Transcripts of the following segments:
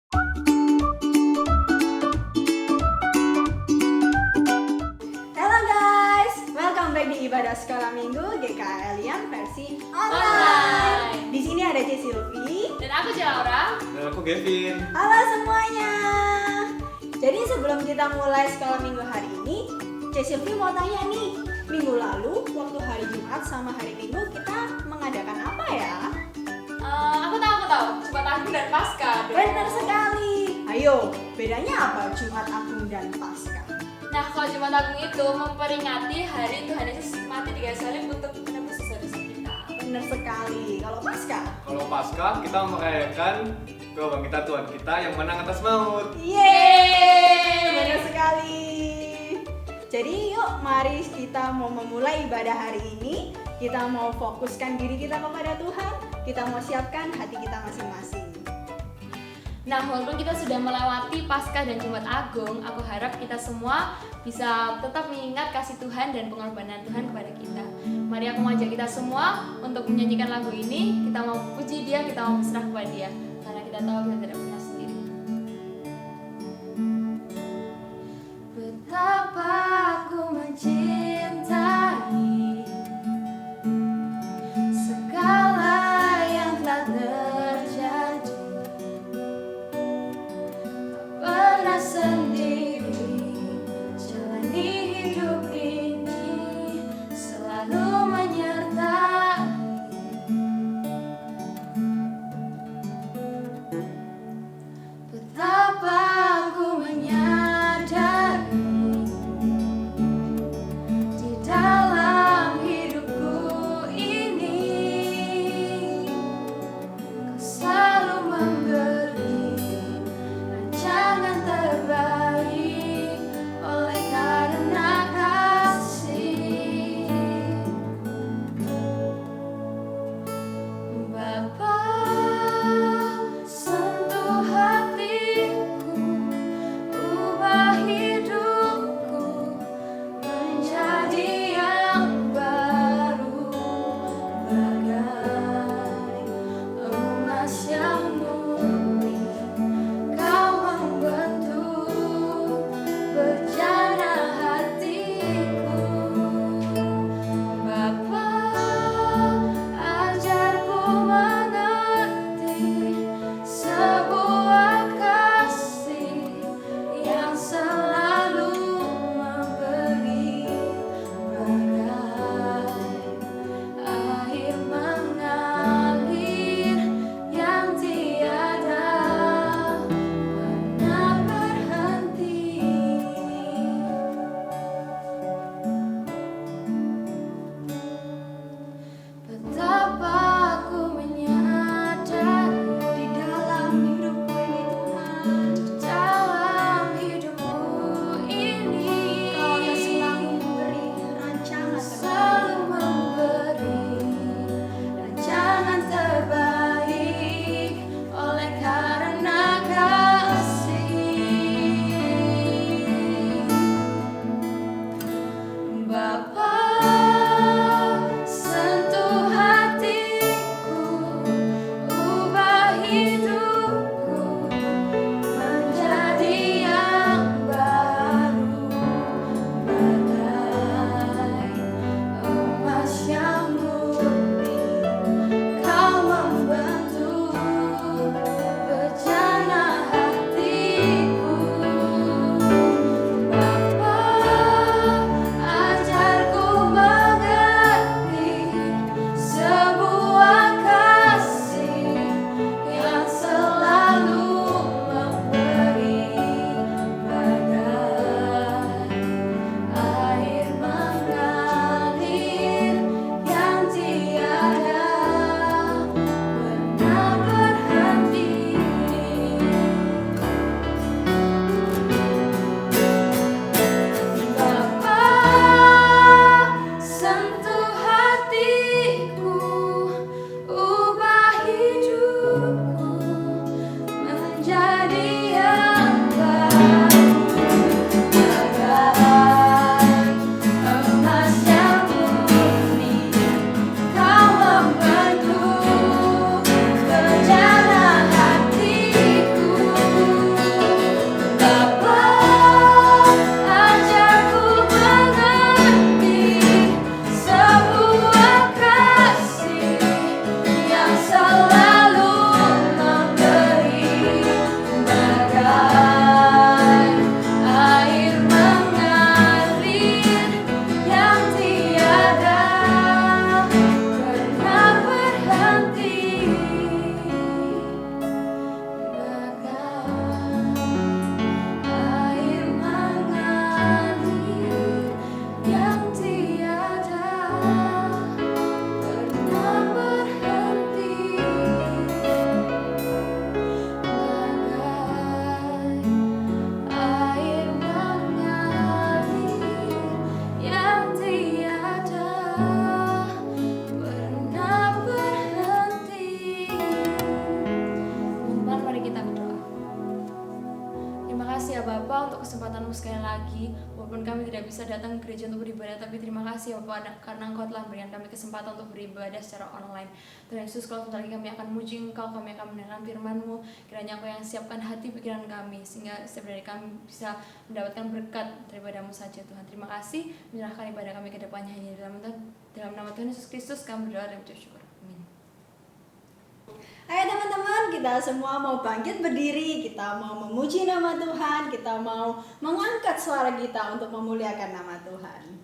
Halo guys, welcome back di Ibadah Sekolah Minggu GKL yang versi online. Di sini ada C. Silvi Dan aku Laura. Dan aku Gavin. Halo semuanya. Jadi sebelum kita mulai sekolah minggu hari ini, C. Silvi mau tanya nih, minggu lalu waktu hari Jumat sama hari Minggu kita mengadakan apa ya? Aku tahu. Jumat Agung dan Paskah. Benar sekali. Ayo, bedanya apa Jumat Agung dan Paskah? Nah, kalau Jumat Agung itu memperingati hari Tuhan Yesus mati di kayu salib untuk menebus dosa-dosa kita. Benar sekali. Kalau Paskah? Kalau Paskah kita merayakan kebangkitan Tuhan kita yang menang atas maut. Yeay, benar sekali. Jadi yuk mari kita mau memulai ibadah hari ini. Kita mau fokuskan diri kita kepada Tuhan. Kita mau siapkan hati kita masing-masing. Nah, walaupun kita sudah melewati Paskah dan Jumat Agung, aku harap kita semua bisa tetap mengingat kasih Tuhan dan pengorbanan Tuhan kepada kita. Mari aku mengajak kita semua untuk menyanyikan lagu ini. Kita mau puji Dia, kita mau berserah kepada Dia, karena kita tahu kita tidak pernah sendiri. Betapa aku mencintai segala yang telah terjadi. Pernah sendiri jalani hidup ini, selalu menyertai. Betapa aku menyadari di dalam hidupku ini, Kau selalu memberi rancangan terbaik oleh karena kasih. Bapa, sentuh hatiku, ubah hidupku menjadi yang baru, bagai emas yang murni. Kau membentuk bejana hatiku. Bapa, ajarku mengerti sebuah kasih yang selalu memberi, bagai air mengalir yang tiada pernah berhenti. Betapa aku menyadari Di dalam hidupku ini Tuhan, di dalam hidupku ini, Kau yang selalu memberi rancangan terbaik. selalu memberi rancangan terbaik oleh karena kasih. Bapa, sentuh hatiku, ubah hidupku menjadi yang baru, bagai emas yang murni. Kau membentuk bejana hatiku. Bapa, ajarku mengerti sebuah kasih yang selalu memberi, bagai air mengalir yang tiada pernah berhenti. Bapa, sentuh hatiku, ubah hidupku menjadi yang baru, bagai emas yang murni. Kau membentuk bejana hatiku. kasih ya Bapak untuk kesempatan-Mu sekali lagi. Walaupun kami tidak bisa datang ke gereja untuk beribadah, tapi terima kasih ya Bapak karena Engkau telah memberikan kami kesempatan untuk beribadah secara online. Tuhan Yesus, kalau sebentar lagi kami akan memuji Engkau, kami akan mendengarkan firman-Mu. Kiranya Engkau yang siapkan hati pikiran kami, sehingga setiap dari kami bisa mendapatkan berkat daripada-Mu saja Tuhan. Terima kasih, menyerahkan ibadah kami ke depannya hanya dalam nama Tuhan Yesus Kristus kami berdoa dan mengucap syukur. Amin. Ayo teman-teman, kita semua mau bangkit berdiri, kita mau memuji nama Tuhan, kita mau mengangkat suara kita untuk memuliakan nama Tuhan.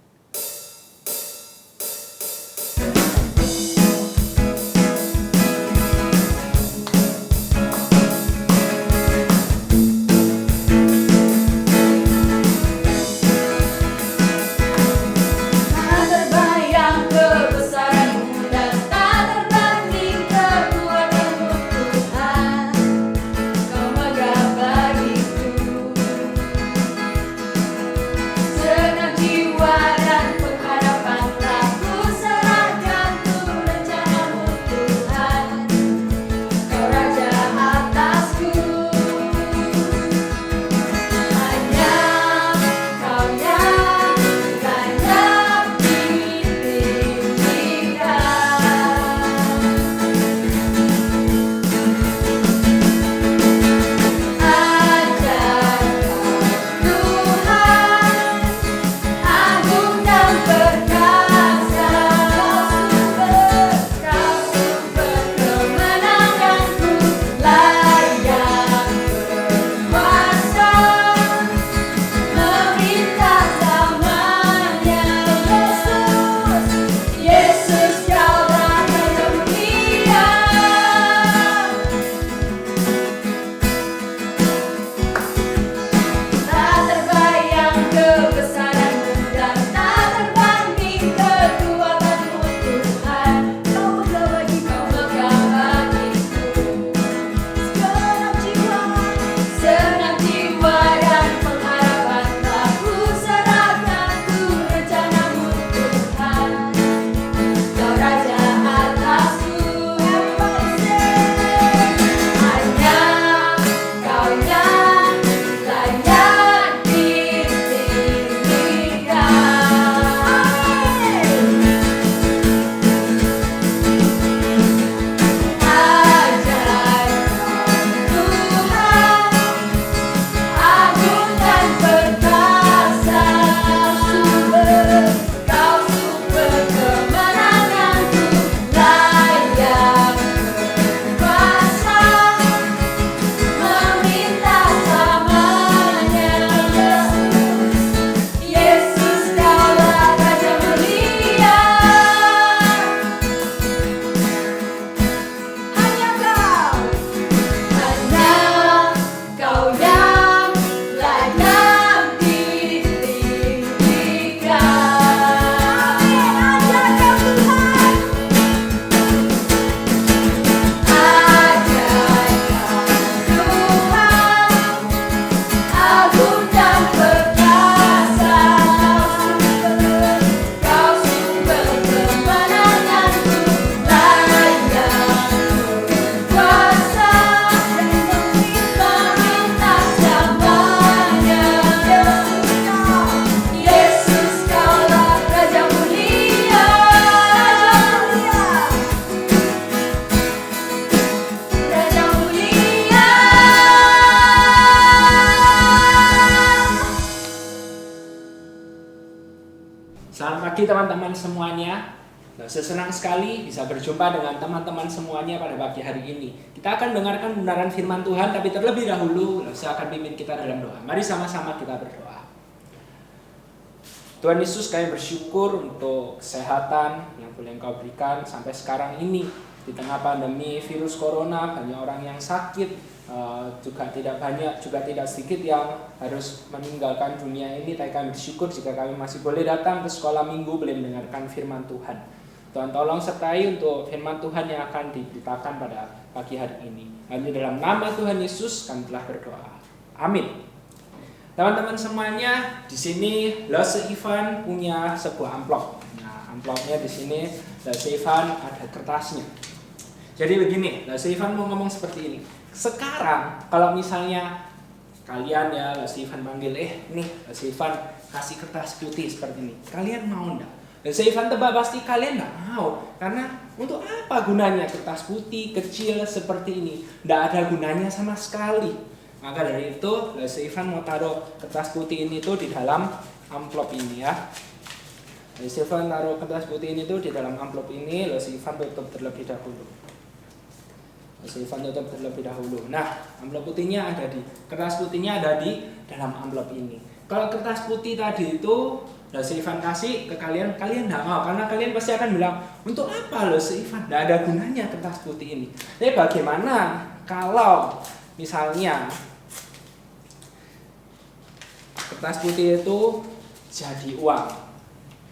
Selamat pagi teman-teman semuanya. Saya senang sekali bisa berjumpa dengan teman-teman semuanya pada pagi hari ini. Kita akan dengarkan kebenaran firman Tuhan, tapi terlebih dahulu saya akan pimpin kita dalam doa. Mari sama-sama kita berdoa. Tuhan Yesus, kami bersyukur untuk kesehatan yang boleh Engkau berikan sampai sekarang ini. Di tengah pandemi virus corona, banyak orang yang sakit, juga tidak sedikit yang harus meninggalkan dunia ini. Tapi kami bersyukur jika kami masih boleh datang ke sekolah minggu, boleh mendengarkan firman Tuhan. Tuhan tolong sertai untuk firman Tuhan yang akan diberitakan pada pagi hari ini. Hanya dalam nama Tuhan Yesus kami telah berdoa. Amin. Teman-teman semuanya, di sini Lase Ivan punya sebuah amplop. Nah, amplopnya di sini Lase Ivan ada kertasnya. Jadi begini, Lase Ivan mau ngomong seperti ini. Sekarang kalau misalnya kalian ya, Stephen panggil, nih Stephen kasih kertas putih seperti ini, kalian mau enggak? Stephen tebak pasti kalian enggak mau, karena untuk apa gunanya kertas putih kecil seperti ini? Enggak ada gunanya sama sekali. Maka dari itu Stephen mau taruh kertas putih ini tuh di dalam amplop ini ya. Stephen taruh kertas putih ini tuh di dalam amplop ini, Stephen tutup terlebih dahulu. Stephen tutup terlebih dahulu. Nah, amplop putihnya ada kertas putihnya ada di dalam amplop ini. Kalau kertas putih tadi itu Stephen kasih ke kalian, kalian enggak mau karena kalian pasti akan bilang, untuk apa Stephen? Enggak ada gunanya kertas putih ini. Tapi bagaimana kalau misalnya kertas putih itu jadi uang?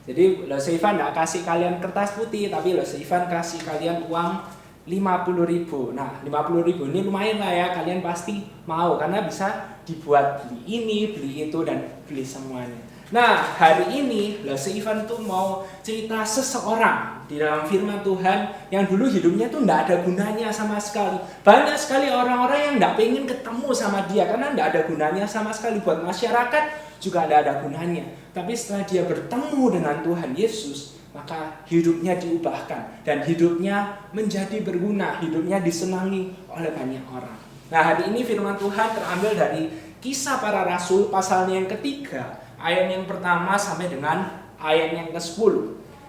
Jadi Stephen enggak kasih kalian kertas putih, tapi Stephen kasih kalian uang 50.000. Nah, 50.000 ini lumayan lah ya, kalian pasti mau karena bisa dibuat beli ini, beli itu, dan beli semuanya. Nah, hari ini Stephen tuh mau cerita seseorang di dalam firman Tuhan yang dulu hidupnya tuh enggak ada gunanya sama sekali. Banyak sekali orang-orang yang enggak pengen ketemu sama dia karena enggak ada gunanya sama sekali, buat masyarakat juga enggak ada gunanya. Tapi setelah dia bertemu dengan Tuhan Yesus, maka hidupnya diubahkan dan hidupnya menjadi berguna, hidupnya disenangi oleh banyak orang. Nah, hari ini firman Tuhan terambil dari Kisah Para Rasul pasalnya yang ketiga, ayat yang pertama sampai dengan ayat yang ke-10.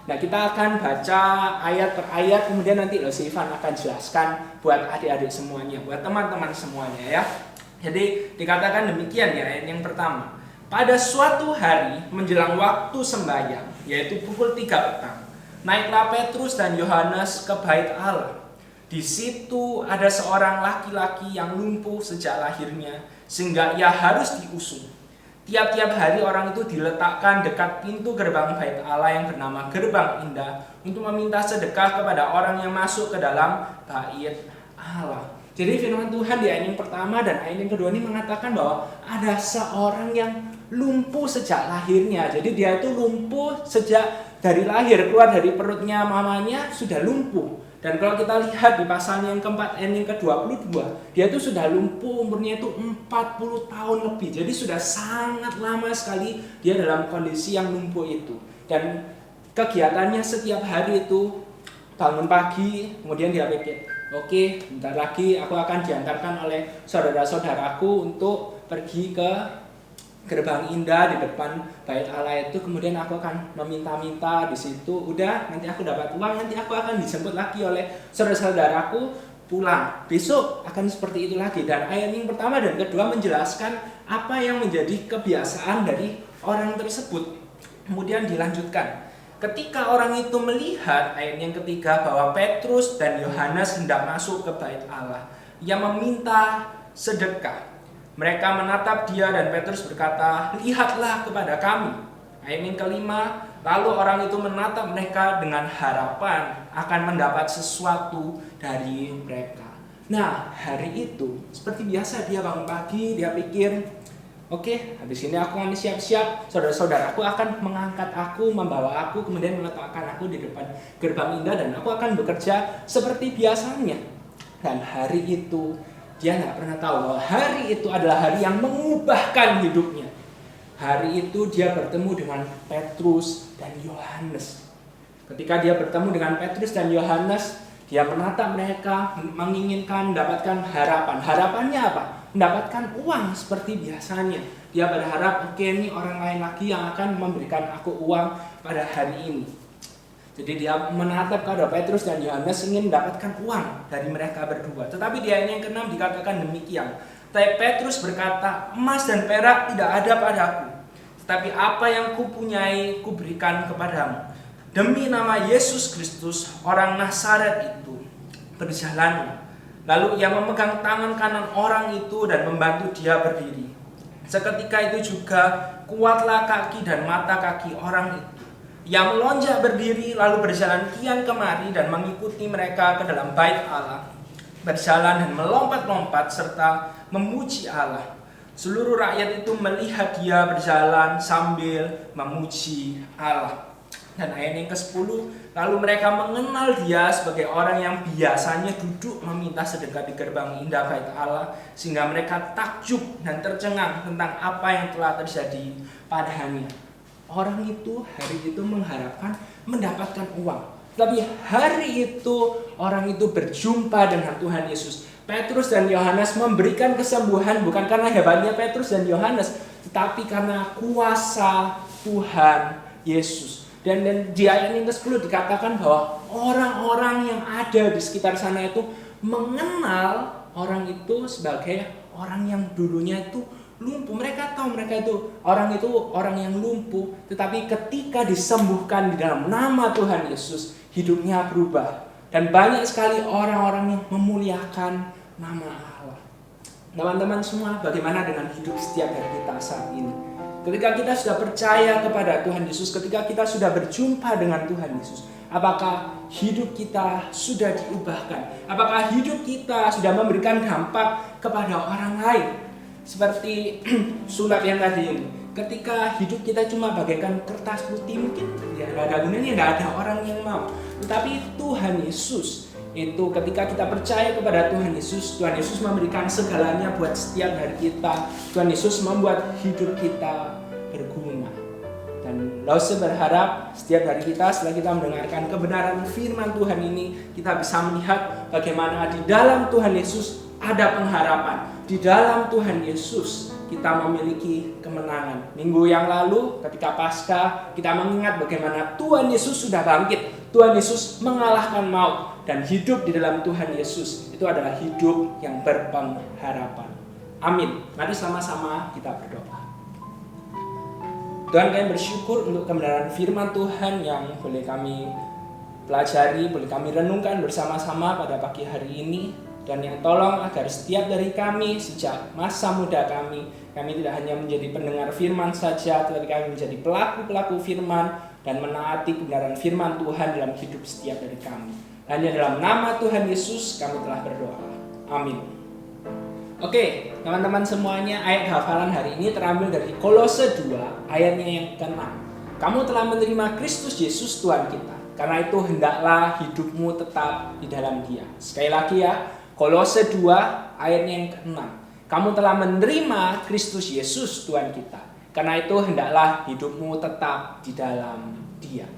Nah, kita akan baca ayat per ayat, kemudian nanti Stephen akan jelaskan buat adik-adik semuanya, buat teman-teman semuanya ya. Jadi dikatakan demikian ya, ayat yang pertama. Pada suatu hari menjelang waktu sembahyang, yaitu pukul 3 petang, naiklah Petrus dan Yohanes ke bait Allah. Di situ ada seorang laki-laki yang lumpuh sejak lahirnya, sehingga ia harus diusung. Tiap-tiap hari orang itu diletakkan dekat pintu gerbang bait Allah yang bernama Gerbang Indah untuk meminta sedekah kepada orang yang masuk ke dalam bait Allah. Jadi firman Tuhan di ayat yang pertama dan ayat yang kedua ini mengatakan bahwa ada seorang yang lumpuh sejak lahirnya. Jadi dia itu lumpuh sejak dari lahir, keluar dari perutnya mamanya sudah lumpuh. Dan kalau kita lihat di pasal yang keempat ayat yang ke-22, dia itu sudah lumpuh, umurnya itu 40 tahun lebih. Jadi sudah sangat lama sekali dia dalam kondisi yang lumpuh itu. Dan kegiatannya setiap hari itu bangun pagi, kemudian dia pikir, oke, bentar lagi aku akan diantarkan oleh saudara-saudaraku untuk pergi ke Gerbang Indah di depan bait Allah itu, kemudian aku akan meminta-minta di situ. Udah, nanti aku dapat uang, nanti aku akan dijemput lagi oleh saudara-saudaraku pulang. Besok akan seperti itu lagi. Dan ayat yang pertama dan kedua menjelaskan apa yang menjadi kebiasaan dari orang tersebut. Kemudian dilanjutkan. Ketika orang itu melihat, ayat yang ketiga, bahwa Petrus dan Yohanes hendak masuk ke bait Allah, ia meminta sedekah. Mereka menatap dia dan Petrus berkata, lihatlah kepada kami. Ayat yang kelima, lalu orang itu menatap mereka dengan harapan akan mendapat sesuatu dari mereka. Nah, hari itu seperti biasa dia bangun pagi, dia pikir, oke, habis ini aku akan siap-siap, saudara-saudaraku akan mengangkat aku, membawa aku, kemudian meletakkan aku di depan Gerbang Indah dan aku akan bekerja seperti biasanya. Dan hari itu dia nggak pernah tahu bahwa hari itu adalah hari yang mengubahkan hidupnya. Hari itu dia bertemu dengan Petrus dan Yohanes. Ketika dia bertemu dengan Petrus dan Yohanes, dia menatap mereka, menginginkan mendapatkan harapan. Harapannya apa? Mendapatkan uang seperti biasanya. Dia berharap, oke, ini orang lain lagi yang akan memberikan aku uang pada hari ini. Jadi dia menatap kepada Petrus dan Yohanes ingin mendapatkan uang dari mereka berdua. Tetapi di ayat yang ke-6 dikatakan demikian. Tapi Petrus berkata, emas dan perak tidak ada padaku, tetapi apa yang kupunyai kuberikan kepadamu. Demi nama Yesus Kristus, orang Nazaret itu, berjalanlah. Lalu ia memegang tangan kanan orang itu dan membantu dia berdiri. Seketika itu juga kuatlah kaki dan mata kaki orang itu. Ia melonjak berdiri lalu berjalan kian kemari dan mengikuti mereka ke dalam bait Allah. Berjalan dan melompat-lompat serta memuji Allah. Seluruh rakyat itu melihat dia berjalan sambil memuji Allah. Dan ayat yang ke-10 Lalu mereka mengenal dia sebagai orang yang biasanya duduk meminta sedekah di gerbang indah bait Allah, sehingga mereka takjub dan tercengang tentang apa yang telah terjadi padanya. Orang itu hari itu mengharapkan mendapatkan uang, tapi hari itu orang itu berjumpa dengan Tuhan Yesus. Petrus dan Yohanes memberikan kesembuhan bukan karena hebatnya Petrus dan Yohanes, tetapi karena kuasa Tuhan Yesus. Dan di ayat yang ke-10 dikatakan bahwa orang-orang yang ada di sekitar sana itu mengenal orang itu sebagai orang yang dulunya itu lumpuh. Mereka tahu mereka itu orang yang lumpuh, tetapi ketika disembuhkan di dalam nama Tuhan Yesus, hidupnya berubah. Dan banyak sekali orang-orang yang memuliakan nama Allah. Teman-teman semua, bagaimana dengan hidup setiap hari kita saat ini? Ketika kita sudah percaya kepada Tuhan Yesus, ketika kita sudah berjumpa dengan Tuhan Yesus, apakah hidup kita sudah diubahkan? Apakah hidup kita sudah memberikan dampak kepada orang lain? Seperti sulap yang tadi ini. Ketika hidup kita cuma bagaikan kertas putih, mungkin ya nggak ada gunanya, nggak ada orang yang mau. Tetapi Tuhan Yesus itu ketika kita percaya kepada Tuhan Yesus memberikan segalanya buat setiap hari kita. Tuhan Yesus membuat hidup kita berguna. Dan Lause berharap setiap hari kita setelah kita mendengarkan kebenaran firman Tuhan ini, kita bisa melihat bagaimana di dalam Tuhan Yesus ada pengharapan. Di dalam Tuhan Yesus kita memiliki kemenangan. Minggu yang lalu ketika Paskah kita mengingat bagaimana Tuhan Yesus sudah bangkit. Tuhan Yesus mengalahkan maut. Dan hidup di dalam Tuhan Yesus itu adalah hidup yang berpengharapan. Amin. Mari sama-sama kita berdoa. Tuhan, kami bersyukur untuk kebenaran firman Tuhan yang boleh kami pelajari, boleh kami renungkan bersama-sama pada pagi hari ini. Dan yang tolong agar setiap dari kami sejak masa muda kami tidak hanya menjadi pendengar firman saja, tetapi kami menjadi pelaku-pelaku firman dan menaati kebenaran firman Tuhan dalam hidup setiap dari kami. Hanya dalam nama Tuhan Yesus kami telah berdoa. Amin. Oke, teman-teman semuanya, ayat hafalan hari ini terambil dari Kolose 2 ayatnya yang ke-6. Kamu telah menerima Kristus Yesus Tuhan kita, karena itu hendaklah hidupmu tetap di dalam Dia. Sekali lagi ya, Kolose 2 ayatnya yang ke-6. Kamu telah menerima Kristus Yesus Tuhan kita, karena itu hendaklah hidupmu tetap di dalam Dia.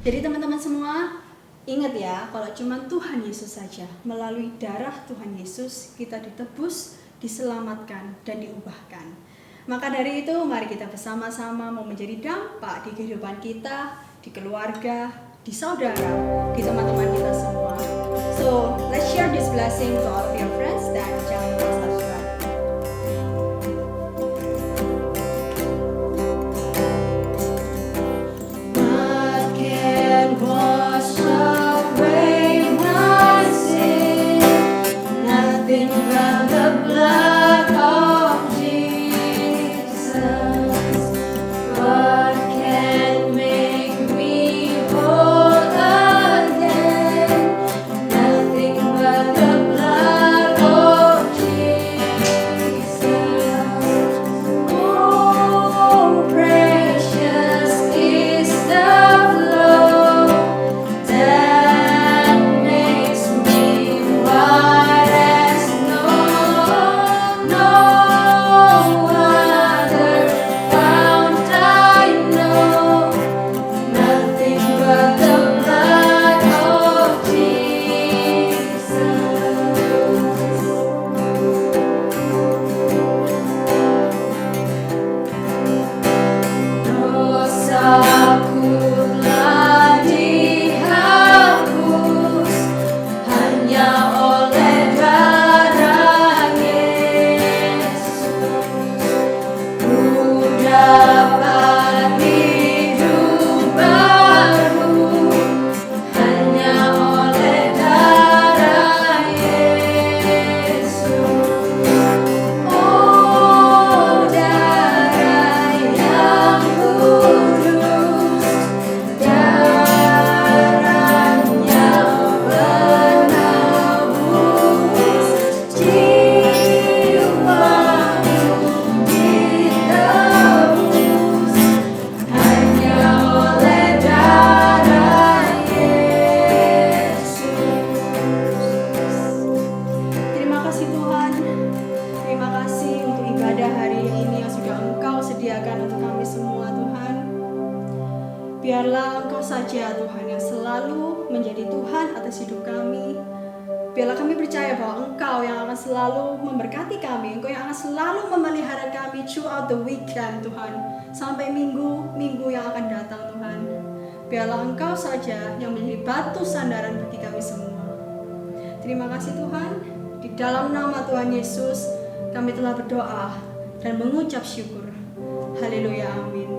Jadi teman-teman semua, ingat ya, kalau cuma Tuhan Yesus saja, melalui darah Tuhan Yesus kita ditebus, diselamatkan, dan diubahkan. Maka dari itu, mari kita bersama-sama mau menjadi dampak di kehidupan kita, di keluarga, di saudara, di teman-teman kita semua. So, let's share this blessing to all of your friends dan jangan lupa subscribe. Oh Biarlah Engkau saja Tuhan yang selalu menjadi Tuhan atas hidup kami. Biarlah kami percaya bahwa Engkau yang akan selalu memberkati kami, Engkau yang akan selalu memelihara kami throughout the weekend Tuhan, sampai minggu-minggu yang akan datang Tuhan. Biarlah Engkau saja yang menjadi batu sandaran bagi kami semua. Terima kasih Tuhan, di dalam nama Tuhan Yesus kami telah berdoa dan mengucap syukur. Haleluya, amin.